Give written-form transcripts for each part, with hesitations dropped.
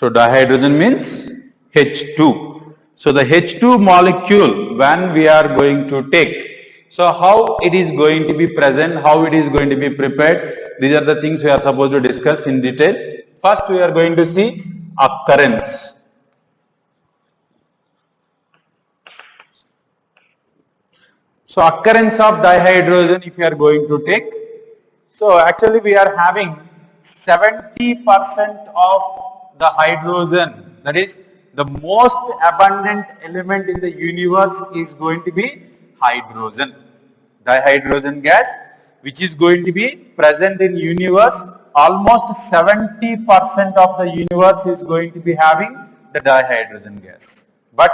So dihydrogen means H2. So the H2 molecule, when we are going to take, so how it is going to be present, how it is going to be prepared, these are the things we are supposed to discuss in detail. First we are going to see occurrence. So occurrence of dihydrogen if you are going to take, so actually we are having 70% of the hydrogen, that is the most abundant element in the universe is going to be hydrogen. Dihydrogen gas which is going to be present in universe, almost 70% of the universe is going to be having the dihydrogen gas. But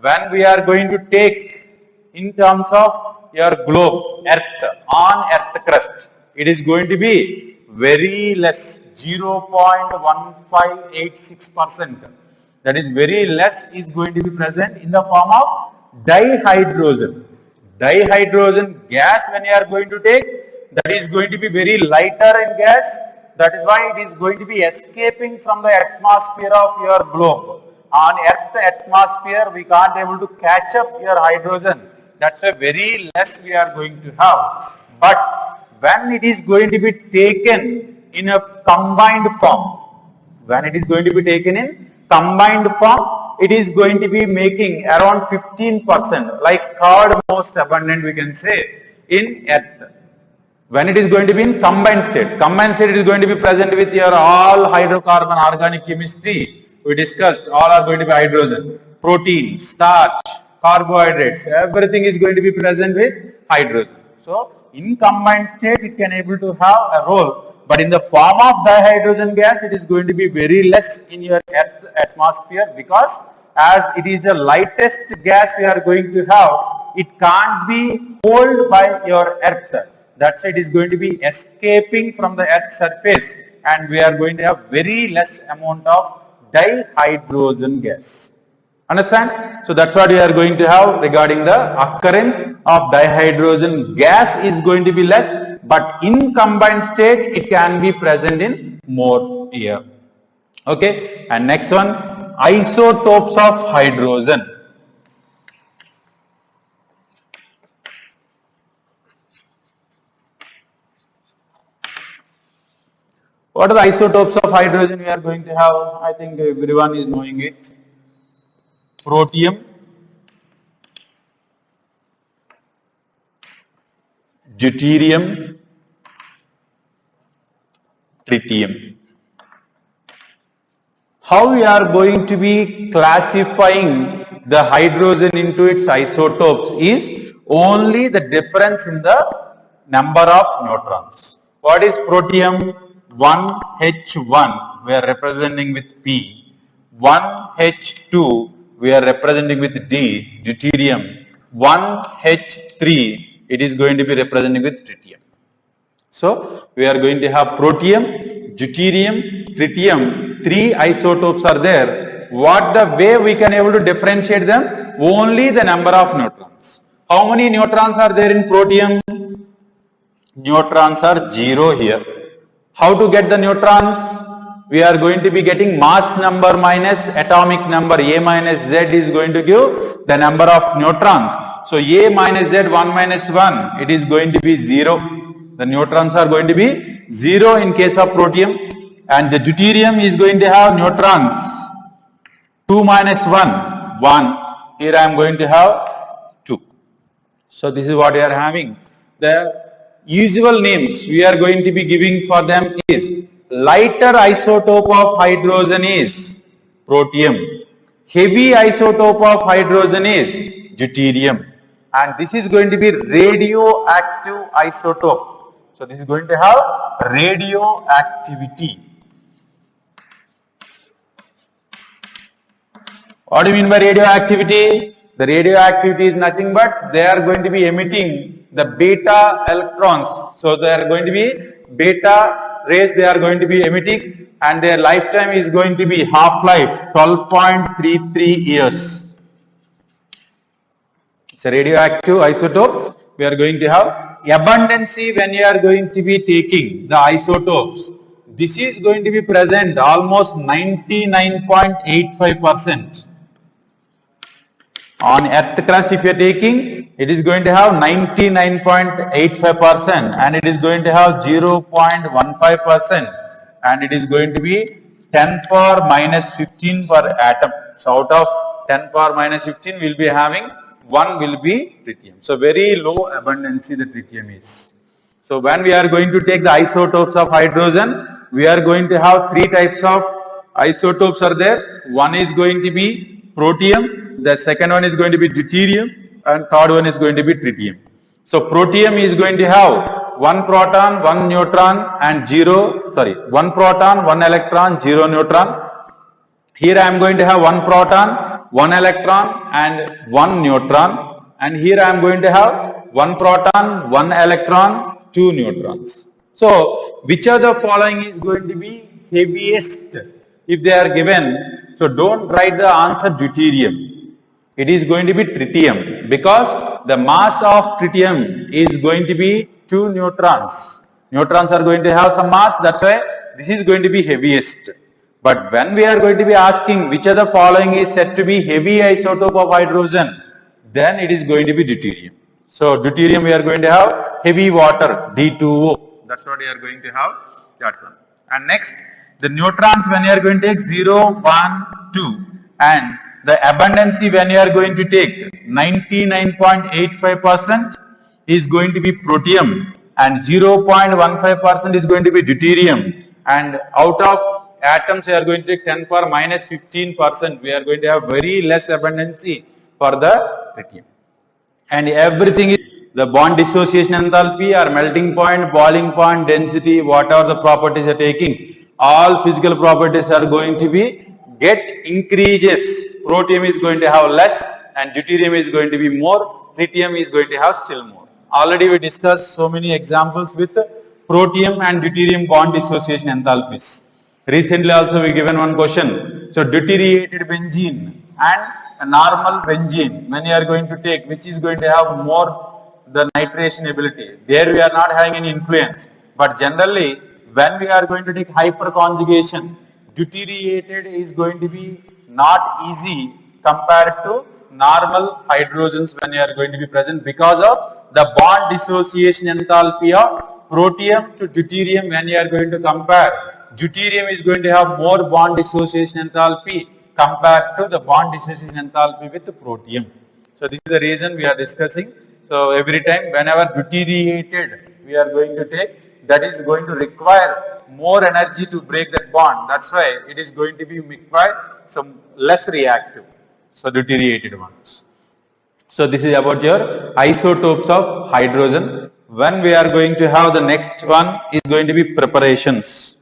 when we are going to take in terms of your globe, earth, on earth crust, it is going to be very less, 0.1586%. That is very less is going to be present in the form of dihydrogen. Dihydrogen gas when you are going to take, that is going to be very lighter in gas. That is why it is going to be escaping from the atmosphere of your globe. On earth atmosphere, we can't able to catch up your hydrogen. That's a very less we are going to have. But when it is going to be taken in a combined form, when it is going to be taken in combined form, it is going to be making around 15%, like third most abundant we can say in earth. When it is going to be in combined state it is going to be present with your all hydrocarbon organic chemistry. We discussed all are going to be hydrogen, protein, starch, carbohydrates, everything is going to be present with hydrogen. So in combined state it can able to have a role, but in the form of dihydrogen gas it is going to be very less in your earth atmosphere, because as it is the lightest gas we are going to have, it can't be held by your earth. That's why it is going to be escaping from the earth's surface, and we are going to have very less amount of dihydrogen gas. Understand? So that's what we are going to have regarding the occurrence of dihydrogen gas is going to be less, but in combined state it can be present in more here. Okay, and next one, isotopes of hydrogen. What are the isotopes of hydrogen we are going to have? I think everyone is knowing it. Protium, deuterium, tritium. How we are going to be classifying the hydrogen into its isotopes is only the difference in the number of neutrons. What is protium? 1H1 we are representing with P, 1H2 we are representing with D, deuterium, 1H3 it is going to be representing with tritium. So we are going to have protium, deuterium, tritium, three isotopes are there. What the way we can able to differentiate them? Only the number of neutrons. How many neutrons are there in protium? Neutrons are 0 here. How to get the neutrons? We are going to be getting mass number minus atomic number. A minus Z is going to give the number of neutrons. So A minus Z, 1 minus 1, it is going to be 0. The neutrons are going to be 0 in case of protium. And the deuterium is going to have neutrons. 2 minus 1, 1. Here I am going to have 2. So this is what we are having. The usual names we are going to be giving for them is lighter isotope of hydrogen is protium, heavy isotope of hydrogen is deuterium, and this is going to be radioactive isotope. So this is going to have radioactivity. What do you mean by radioactivity? The radioactivity is nothing but they are going to be emitting the beta electrons. So they are going to be beta rays they are going to be emitting, and their lifetime is going to be half-life 12.33 years. It's a radioactive isotope. We are going to have abundancy when you are going to be taking the isotopes. this is going to be present almost 99.85%. On earth crust, if you are taking, it is going to have 99.85% and it is going to have 0.15% and it is going to be 10 power minus 15 per atom. So out of 10 power minus 15 we will be having 1 will be tritium. So very low abundancy the tritium is. So when we are going to take the isotopes of hydrogen, we are going to have 3 types of isotopes are there. One is going to be protium, the second one is going to be deuterium and third one is going to be tritium. So protium is going to have 1 proton, 1 neutron and 1 proton, 1 electron, 0 neutron. Here I am going to have 1 proton, 1 electron and 1 neutron, and here I am going to have 1 proton, 1 electron, 2 neutrons. So which of the following is going to be heaviest if they are given? So don't write the answer deuterium. It is going to be tritium because the mass of tritium is going to be 2 neutrons. Neutrons are going to have some mass, that's why this is going to be heaviest. But when we are going to be asking which of the following is said to be heavy isotope of hydrogen, then it is going to be deuterium. So deuterium we are going to have heavy water, D2O. That's what we are going to have, that one. And next, the neutrons when you are going to take 0, 1, 2 and the abundancy when you are going to take 99.85% is going to be protium and 0.15% is going to be deuterium, and out of atoms we are going to take 10 power minus 15%, we are going to have very less abundancy for the tritium. And everything is the bond dissociation enthalpy or melting point, boiling point, density, whatever the properties are taking, all physical properties are going to be get increases. Protium is going to have less and deuterium is going to be more, tritium is going to have still more. Already we discussed so many examples with protium and deuterium bond dissociation enthalpies. Recently also we given one question. So deuterated benzene and a normal benzene, when you are going to take, which is going to have more the nitration ability. There we are not having any influence. But generally, when we are going to take hyperconjugation, deuterated is going to be not easy compared to normal hydrogens when you are going to be present because of the bond dissociation enthalpy of protium to deuterium. When you are going to compare, deuterium is going to have more bond dissociation enthalpy compared to the bond dissociation enthalpy with the protium. So this is the reason we are discussing. So every time whenever deuterated we are going to take, that is going to require more energy to break that bond. That's why it is going to be required some less reactive. So deuterated ones. So this is about your isotopes of hydrogen. When we are going to have the next one is going to be preparations.